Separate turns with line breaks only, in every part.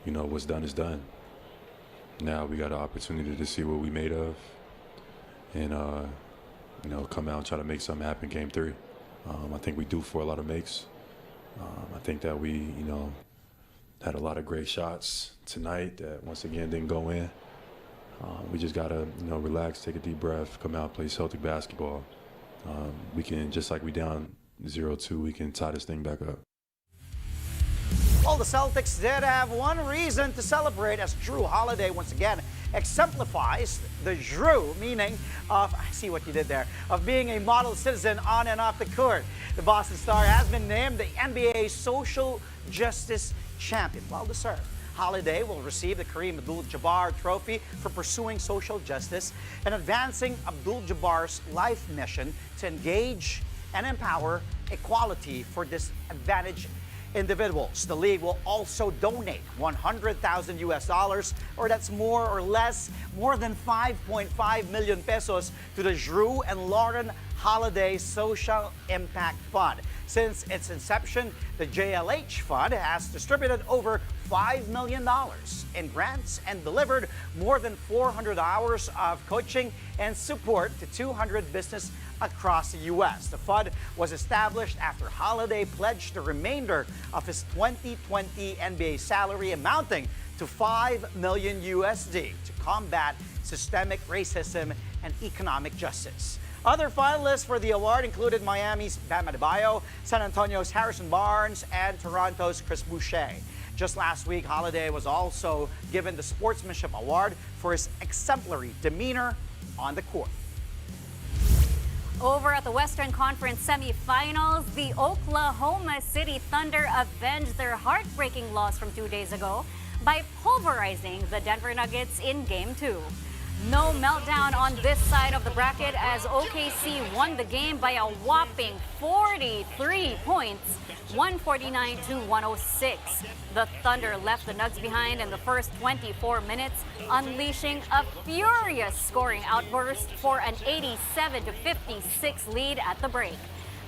what's done is done. Now we got an opportunity to see what we made of, and come out and try to make something happen Game 3. I think we do for a lot of makes. I think that we, had a lot of great shots tonight that once again didn't go in. We just gotta, relax, take a deep breath, come out, play Celtic basketball. We can, just like we down 0-2, we can tie this thing back up.
Well, the Celtics did have one reason to celebrate, as Jrue Holiday once again exemplifies the Jrue meaning of, I see what you did there, of being a model citizen on and off the court. The Boston Star has been named the NBA Social Justice Champion. Well deserved. Holiday will receive the Kareem Abdul-Jabbar Trophy for pursuing social justice and advancing Abdul-Jabbar's life mission to engage and empower equality for disadvantaged individuals. The league will also donate $100,000, or that's more or less more than 5.5 million pesos to the Jrue and Lauren Holiday Social Impact Fund. Since its inception, the JLH Fund has distributed over $5 million in grants and delivered more than 400 hours of coaching and support to 200 businesses across the U.S. The fund was established after Holiday pledged the remainder of his 2020 NBA salary amounting to $5 million USD to combat systemic racism and economic justice. Other finalists for the award included Miami's Bam Adebayo, San Antonio's Harrison Barnes, and Toronto's Chris Boucher. Just last week, Holiday was also given the Sportsmanship Award for his exemplary demeanor on the court.
Over at the Western Conference semifinals, the Oklahoma City Thunder avenged their heartbreaking loss from 2 days ago by pulverizing the Denver Nuggets in Game 2. No meltdown on this side of the bracket as OKC won the game by a whopping 43 points, 149 to 106. The Thunder left the Nugs behind in the first 24 minutes, unleashing a furious scoring outburst for an 87 to 56 lead at the break.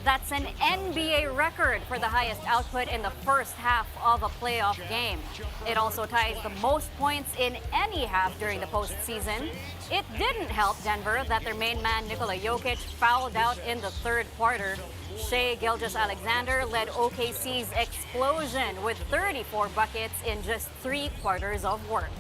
That's an NBA record for the highest output in the first half of a playoff game. It also ties the most points in any half during the postseason. It didn't help Denver that their main man Nikola Jokic fouled out in the third quarter. Shai Gilgeous-Alexander led OKC's explosion with 34 buckets in just 3 quarters of work.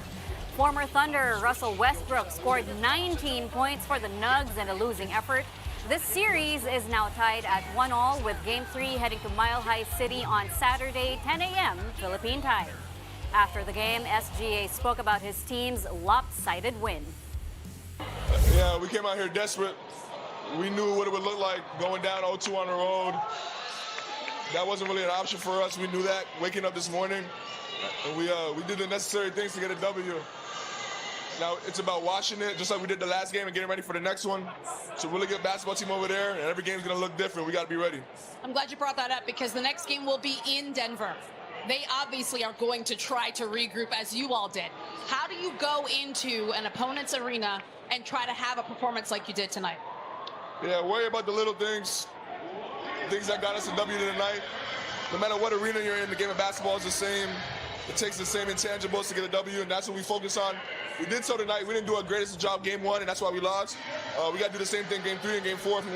Former Thunder Russell Westbrook scored 19 points for the Nugs in a losing effort. This series is now tied at 1-1 with Game 3 heading to Mile High City on Saturday, 10 a.m. Philippine time. After the game, SGA spoke about his team's lopsided win.
Yeah, we came out here desperate. We knew what it would look like going down 0-2 on the road. That wasn't really an option for us. We knew that waking up this morning. And we did the necessary things to get a W. Now it's about washing it, just like we did the last game, and getting ready for the next one. It's a really good basketball team over there, and every game's going to look different. We got to be ready.
I'm glad you brought that up because the next game will be in Denver. They obviously are going to try to regroup as you all did. How do you go into an opponent's arena and try to have a performance like you did tonight?
Yeah, worry about the little things, things that got us a W tonight. No matter what arena you're in, the game of basketball is the same. It takes the same intangibles to get a W, and that's what we focus on. We did so tonight. We didn't do our greatest job Game 1, and that's why we lost. We got to do the same thing Game 3 and Game 4 if we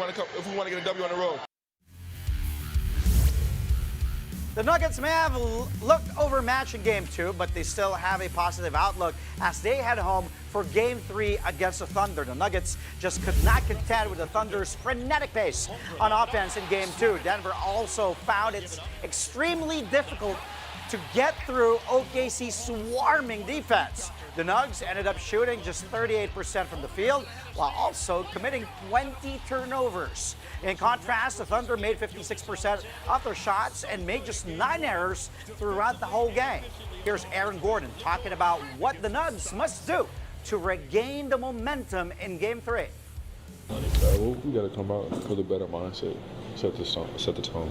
want to get a W on the road.
The Nuggets may have looked overmatched in Game 2, but they still have a positive outlook as they head home for Game 3 against the Thunder. The Nuggets just could not contend with the Thunder's frenetic pace on offense in Game 2. Denver also found it extremely difficult to get through OKC's swarming defense. The Nugs ended up shooting just 38% from the field while also committing 20 turnovers. In contrast, the Thunder made 56% of their shots and made just 9 errors throughout the whole game. Here's Aaron Gordon talking about what the Nugs must do to regain the momentum in Game 3.
We got to come out with a better mindset, set the tone.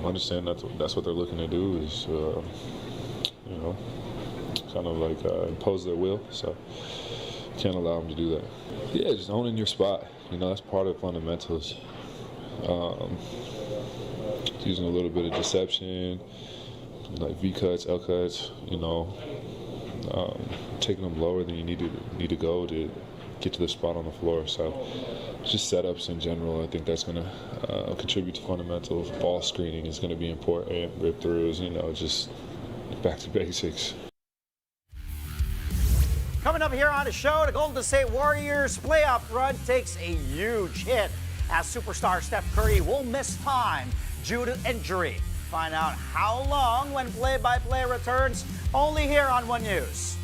Understand that's what they're looking to do is, kind of like impose their will. So can't allow them to do that. Yeah, just owning your spot. That's part of fundamentals. Using a little bit of deception, like V cuts, L cuts, taking them lower than you need to go to get to the spot on the floor. So just setups in general, I think that's going to contribute to fundamentals. Ball screening is going to be important. Rip throughs, just back to basics.
Coming up here on the show, the Golden State Warriors playoff run takes a huge hit as superstar Steph Curry will miss time due to injury. Find out how long when play-by-play returns only here on One News.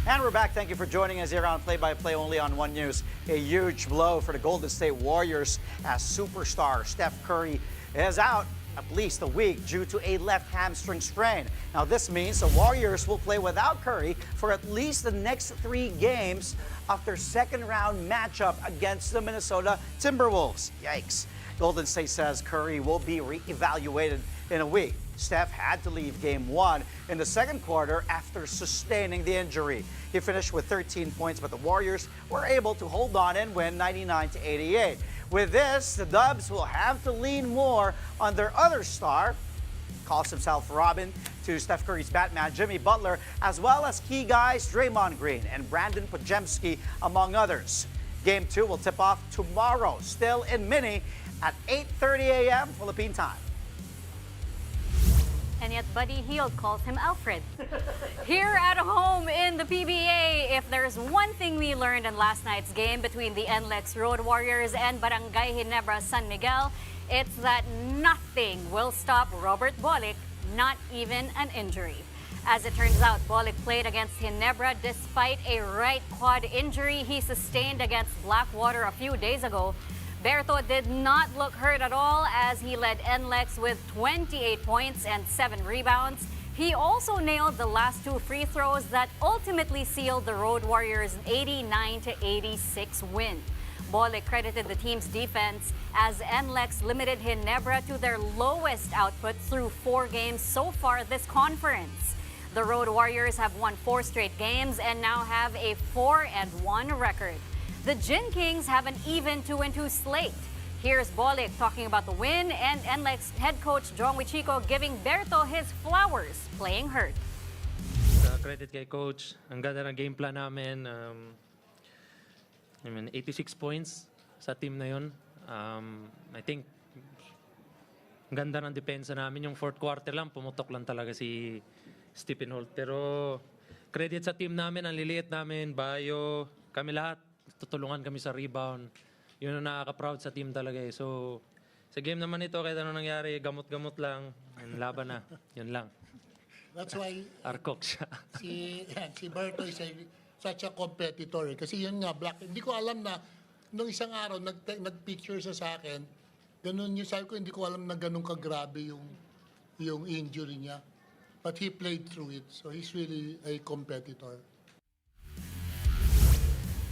And we're back. Thank you for joining us here on Play-by-Play only on One News. A huge blow for the Golden State Warriors as superstar Steph Curry is out at least a week due to a left hamstring strain. Now this means the Warriors will play without Curry for at least the next 3 games of their second round matchup against the Minnesota Timberwolves. Yikes. Golden State says Curry will be re-evaluated in a week. Steph had to leave Game 1 in the second quarter after sustaining the injury. He finished with 13 points, but the Warriors were able to hold on and win 99-88. With this, the Dubs will have to lean more on their other star, calls himself Robin, to Steph Curry's Batman, Jimmy Butler, as well as key guys Draymond Green and Brandon Podziemski, among others. Game 2 will tip off tomorrow, still in Mini, at 8:30 a.m. Philippine time.
And yet Buddy Hield calls him Alfred. Here at home in the PBA, if there's one thing we learned in last night's game between the NLEX Road Warriors and Barangay Ginebra San Miguel, it's that nothing will stop Robert Bolic, not even an injury. As it turns out, Bolic played against Ginebra despite a right quad injury he sustained against Blackwater a few days ago. Berto did not look hurt at all as he led NLEX with 28 points and 7 rebounds. He also nailed the last 2 free throws that ultimately sealed the Road Warriors' 89-86 win. Bolic credited the team's defense as NLEX limited Ginebra to their lowest output through 4 games so far this conference. The Road Warriors have won 4 straight games and now have a 4-1 record. The Gin Kings have an even 2-2 slate. Here's Bolic talking about the win and NLEX head coach John Wichico giving Berto his flowers playing hurt.
Credit kay coach. Ang ganda ng game plan namin. 86 points sa team na yun. I think Ang ganda ng depensa namin. Yung fourth quarter lang, pumutok lang talaga si Stephen Holt. Pero credit sa team namin, ang liliit namin, Bayo, kami lahat, tutulungan kami sa rebound. Yun ang nakaka-proud sa team talaga eh. So, sa game naman ito, kahit ano nangyari, gamot-gamot lang, laban na. Yun lang.
That's why
Arkok siya.
si Berto is such a competitor. Kasi yun nga, Black. Hindi ko alam na nung isang araw, nag-picture siya sa akin, ganun yung sabi ko, hindi ko alam na ganun kagrabe yung injury niya. But he played through it. So he's really a competitor.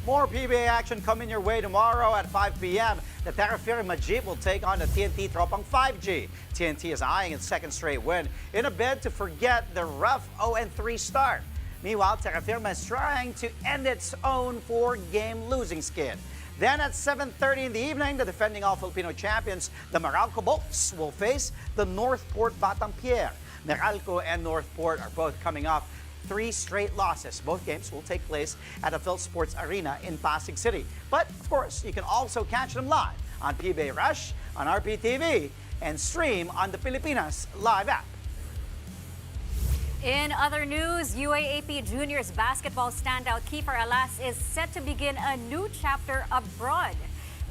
More PBA action coming your way tomorrow at 5 p.m. The Kefir Alas will take on the TNT Tropang 5G. TNT is eyeing its second straight win in a bid to forget the rough 0-3 start. Meanwhile, Kefir is trying to end its own 4-game losing skid. Then at 7:30 in the evening, the defending All-Filipino champions, the Meralco Bolts, will face the Northport Batang Pier. Meralco and Northport are both coming off 3 straight losses. Both games will take place at the Phil Sports Arena in Pasig City. But, of course, you can also catch them live on PBA Rush, on RPTV, and stream on the Pilipinas Live app.
In other news, UAAP Juniors basketball standout Kefir Alas is set to begin a new chapter abroad.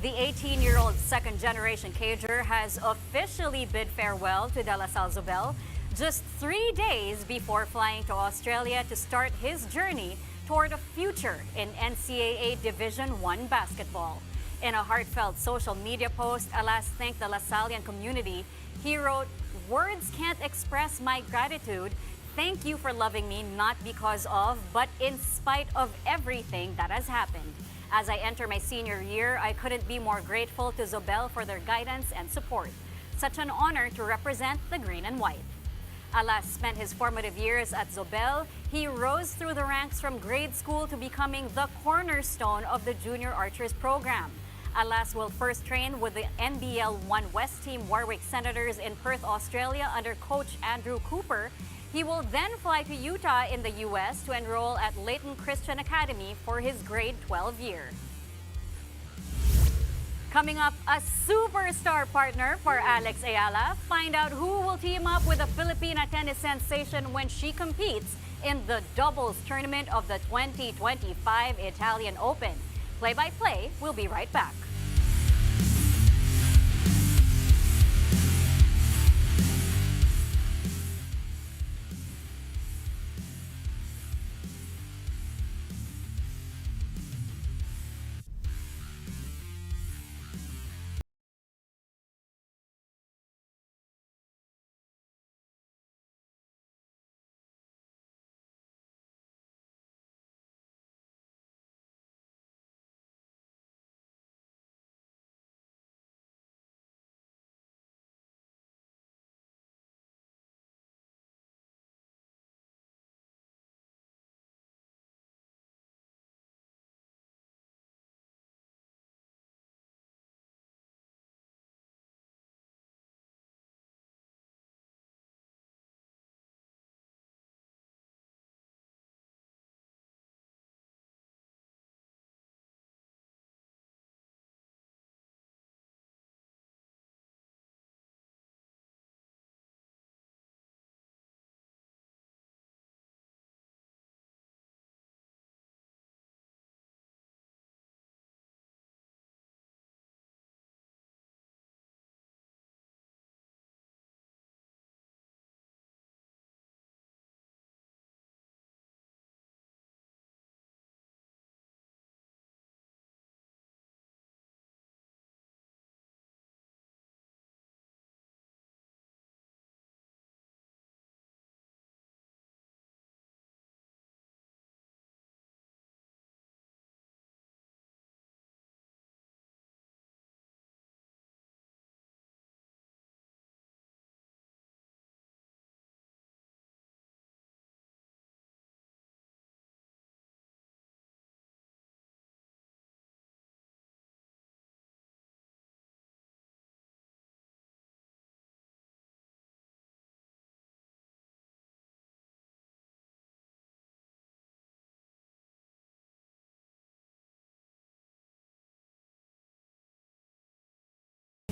The 18-year-old second-generation Cager has officially bid farewell to De La Salle Zobel just 3 days before flying to Australia to start his journey toward a future in NCAA Division I basketball. In a heartfelt social media post, Alas thanked the Lasallian community. He wrote, "Words can't express my gratitude. Thank you for loving me, not because of, but in spite of everything that has happened. As I enter my senior year, I couldn't be more grateful to Zobel for their guidance and support. Such an honor to represent the green and white." Alas spent his formative years at Zobel. He rose through the ranks from grade school to becoming the cornerstone of the junior archers program. Alas will first train with the NBL 1 West team Warwick Senators in Perth, Australia under coach Andrew Cooper. He will then fly to Utah in the U.S. to enroll at Layton Christian Academy for his grade 12 year. Coming up, a superstar partner for Alex Ayala. Find out who will team up with a Filipina tennis sensation when she competes in the doubles tournament of the 2025 Italian Open. Play-by-play, we'll be right back.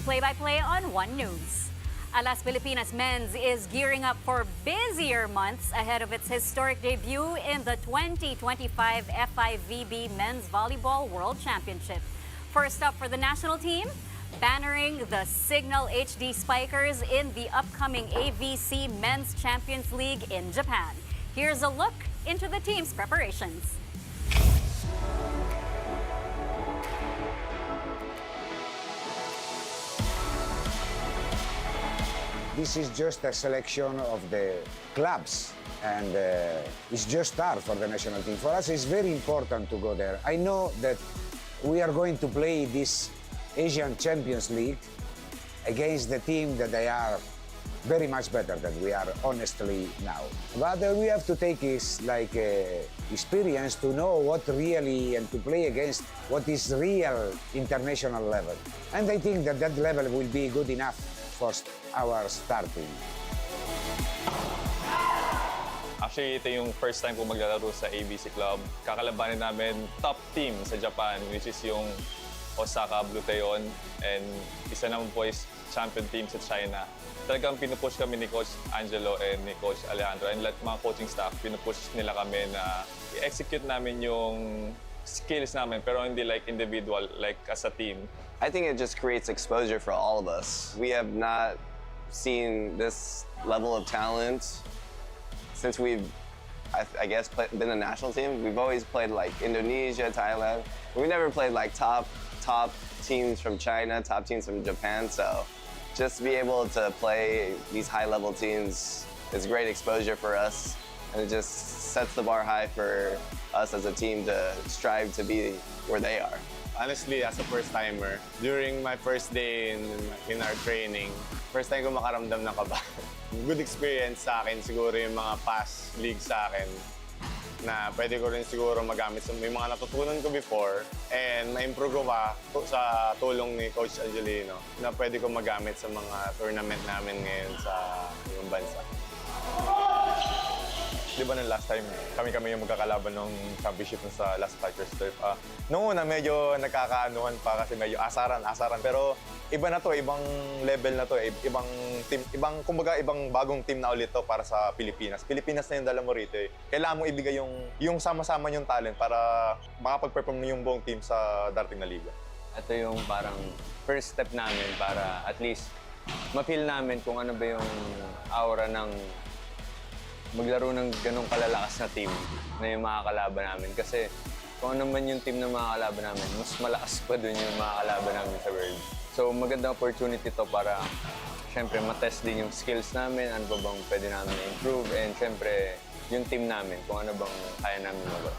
Play-by-play on One News. Alas Pilipinas Men's is gearing up for busier months ahead of its historic debut in the 2025 FIVB Men's Volleyball World Championship. First up for the national team, bannering the Signal HD Spikers in the upcoming AVC Men's Champions League in Japan. Here's a look into the team's preparations.
This is just a selection of the clubs, and it's just start for the national team. For us, it's very important to go there. I know that we are going to play this Asian Champions League against the team that they are very much better than we are, honestly, now. But we have to take is like experience to know what really and to play against what is real international level. And I think that that level will be good enough for our starting.
Actually, ito yung first time ko maglalaro sa ABC Club. Kakalabanin namin top team sa Japan, which is yung Osaka Blue Tayon. And isa naman po is champion team sa China. Talagang pinupush kami ni Coach Angelo and ni Coach Alejandro and lahat mga coaching staff, pinupush nila kami na i-execute namin yung skills namin, pero hindi like individual, like as a team.
I think it just creates exposure for all of us. We have not seen this level of talent since we've, I guess, been a national team. We've always played like Indonesia, Thailand. We've never played like top teams from China, top teams from Japan. So just to be able to play these high-level teams is great exposure for us, and it just sets the bar high for us as a team to strive to be where they are.
Honestly, as a first-timer, during my first day in our training, first time ko makaramdam ng kaba. Good experience sa akin, siguro yung mga past league sa akin na pwede ko rin siguro magamit sa may mga natutunan ko before and ma-improve ko pa sa tulong ni Coach Angelino na pwede ko magamit sa mga tournament namin ngayon sa ibang bansa.
Di ba nung last time, kami yung magkakalaban ng championship sa Last Strikers Turf. Noong una, medyo nagkakaanuhan pa kasi medyo asaran. Pero iba na to, ibang level na to. Ibang team, kumbaga ibang bagong team na ulit to para sa Pilipinas. Pilipinas na yung dala mo rito eh. Kailangan mo ibigay yung sama-sama yung talent para makapag-perform yung buong team sa darating na liga.
Ito yung parang first step namin para at least ma-feel namin kung ano ba yung aura ng maglaro ng ganong kalalakas na team na yung mga kalaban namin. Kasi kung ano man yung team na mga kalaban namin, mas malakas pa dun yung mga kalaban namin sa world. So magandang opportunity to para syempre matest din yung skills namin, ano ba bang pwede namin na-improve, and syempre yung team namin, kung ano bang kaya namin magawa.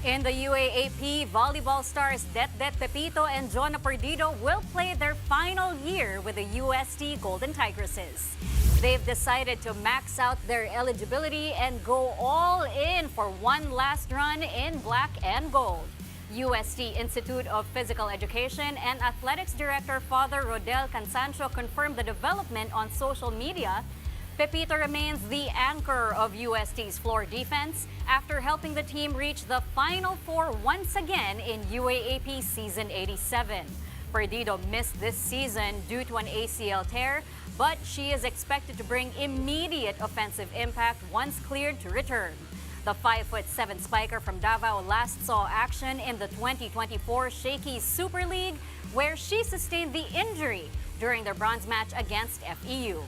In the UAAP, volleyball stars Debet Pepito and Jonna Perdido will play their final year with the UST Golden Tigresses. They've decided to max out their eligibility and go all in for one last run in black and gold. UST Institute of Physical Education and Athletics Director Father Rodel Cansancio confirmed the development on social media. Pepito remains the anchor of UST's floor defense after helping the team reach the Final Four once again in UAAP Season 87. Perdido missed this season due to an ACL tear, but she is expected to bring immediate offensive impact once cleared to return. The 5'7" spiker from Davao last saw action in the 2024 Shaky Super League, where she sustained the injury during their bronze match against FEU.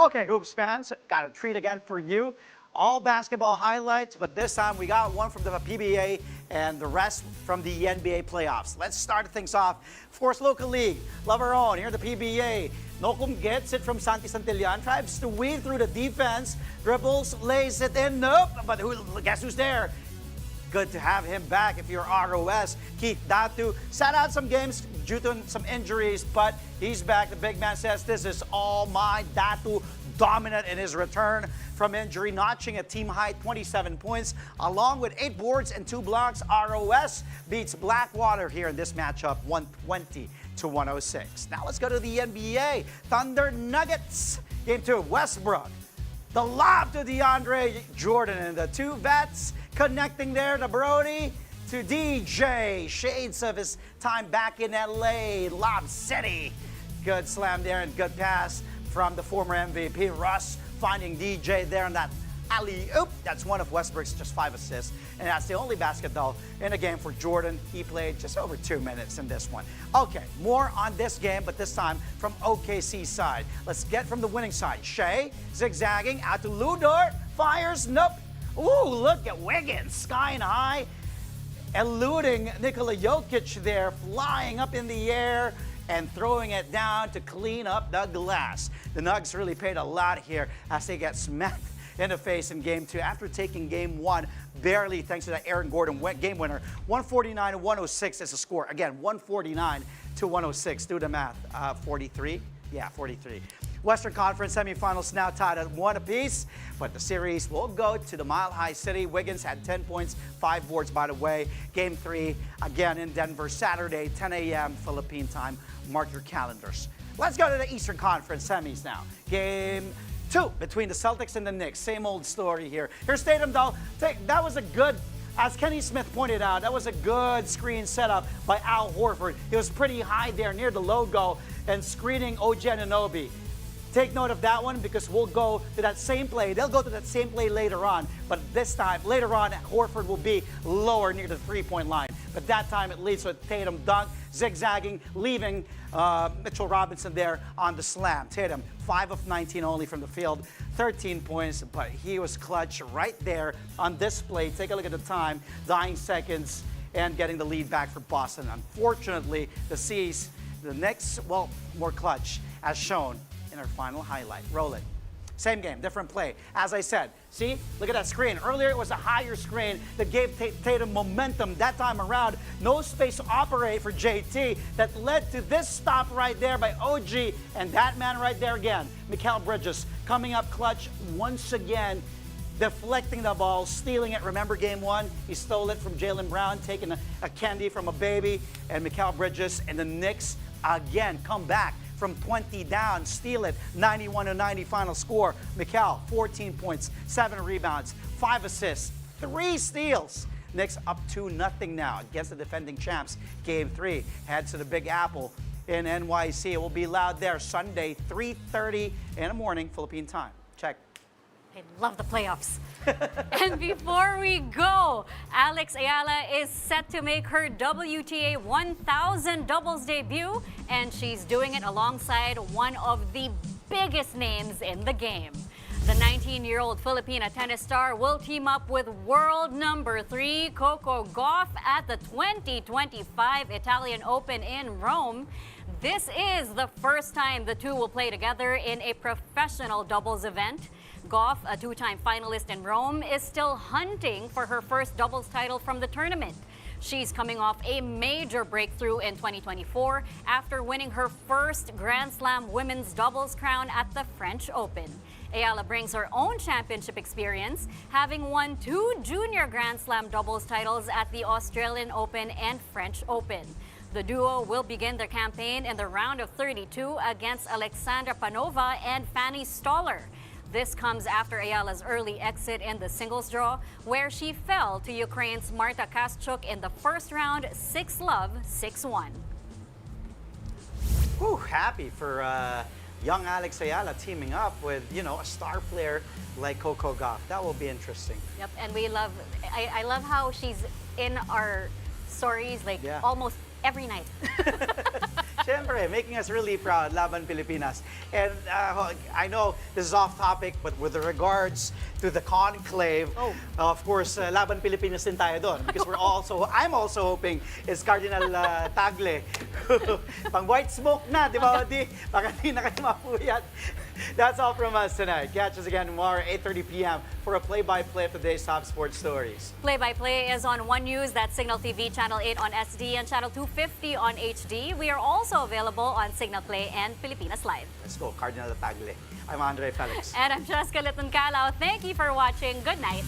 Okay, Hoops fans, got a treat again for you. All basketball highlights, but this time we got one from the PBA and the rest from the NBA playoffs. Let's start things off. Of course, local league, love our own, here the PBA. Nokum gets it from Santi Santillan, tries to weave through the defense, dribbles, lays it in, nope, but guess who's there? Good to have him back if you're ROS. Keith Datu sat out some games due to some injuries, but he's back. The big man says, this is all mine. Datu dominant in his return from injury, notching a team-high 27 points, along with 8 boards and 2 blocks. ROS beats Blackwater here in this matchup, 120-106. Now let's go to the NBA. Thunder Nuggets. Game 2, Westbrook. The lob to DeAndre Jordan, and the two vets connecting there to Brody, to DJ. Shades of his time back in LA, Lob City. Good slam there and good pass from the former MVP, Russ, finding DJ there in that alley-oop. That's one of Westbrook's just 5 assists, and that's the only basket, though, in a game for Jordan. He played just over 2 minutes in this one. Okay, more on this game, but this time from OKC side. Let's get from the winning side. Shea zigzagging out to Ludor, fires, nope. Ooh, look at Wiggins, skying high, eluding Nikola Jokic there, flying up in the air and throwing it down to clean up the glass. The Nuggets really paid a lot here as they get smacked in the face in Game 2 after taking Game 1 barely, thanks to that Aaron Gordon game winner. 149-106 is the score. Again, 149-106. Do the math. 43? Yeah, 43. Western Conference semifinals now tied at 1 apiece, but the series will go to the Mile High City. Wiggins had 10 points, 5 boards, by the way. Game 3, again in Denver, Saturday, 10 a.m. Philippine time. Mark your calendars. Let's go to the Eastern Conference semis now. Game 2 between the Celtics and the Knicks. Same old story here. Here's Tatum, though. That was a good, as Kenny Smith pointed out, that was a good screen setup by Al Horford. He was pretty high there near the logo and screening OG Anunoby. Take note of that one because we'll go to that same play. They'll go to that same play later on, but this time, later on, Horford will be lower near the three-point line. But that time it leads with Tatum dunk, zigzagging, leaving Mitchell Robinson there on the slam. Tatum, 5 of 19 only from the field, 13 points, but he was clutch right there on this play. Take a look at the time, dying seconds, and getting the lead back for Boston. Unfortunately, the Knicks, well, more clutch, as shown in our final highlight. Roll it. Same game, different play. As I said, see, look at that screen. Earlier it was a higher screen that gave Tatum momentum. That time around, no space to operate for JT. That led to this stop right there by OG, and that man right there again, Mikal Bridges, coming up clutch once again, deflecting the ball, stealing it. Remember Game 1? He stole it from Jaylen Brown, taking a candy from a baby, and Mikal Bridges and the Knicks again come back from 20 down, steal it, 91-90 final score. Mikal, 14 points, 7 rebounds, 5 assists, 3 steals. Knicks up 2-0 now against the defending champs. Game 3 heads to the Big Apple in NYC. It will be loud there Sunday, 3:30 in the morning, Philippine time. Check.
I love the playoffs. And before we go, Alex Ayala is set to make her WTA 1000 doubles debut, and she's doing it alongside one of the biggest names in the game. The 19-year-old Filipina tennis star will team up with world number 3 Coco Gauff at the 2025 Italian Open in Rome. This is the first time the two will play together in a professional doubles event. Gauff, a 2-time finalist in Rome, is still hunting for her first doubles title from the tournament. She's coming off a major breakthrough in 2024 after winning her first Grand Slam women's doubles crown at the French Open. Ayala brings her own championship experience, having won 2 junior Grand Slam doubles titles at the Australian Open and French Open. The duo will begin their campaign in the round of 32 against Alexandra Panova and Fanny Stoller. This comes after Ayala's early exit in the singles draw, where she fell to Ukraine's Marta Kaschuk in the first round, 6-love, 6-1.
Whew, happy for young Alex Ayala teaming up with, a star player like Coco Gauff. That will be interesting.
Yep, and I love how she's in our stories almost every night.
Siyempre, making us really proud, Laban Pilipinas. And I know this is off topic, but with regards to the conclave, of course, Laban Pilipinas din tayo doon. Because I'm also hoping it's Cardinal Tagle. Pang white smoke na, di ba, Odi? Baka di na kayo mapuyat. That's all from us tonight. Catch us again tomorrow, 8:30 p.m. for a play-by-play of today's top sports stories.
Play-by-play is on One News, that's Signal TV, Channel 8 on SD, and Channel 250 on HD. We are also also available on Signal Play and Pilipinas Live.
Let's go, Cardinal Tagle. I'm Andre Felix.
And I'm Jessica Liton-Calao. Thank you for watching. Good night.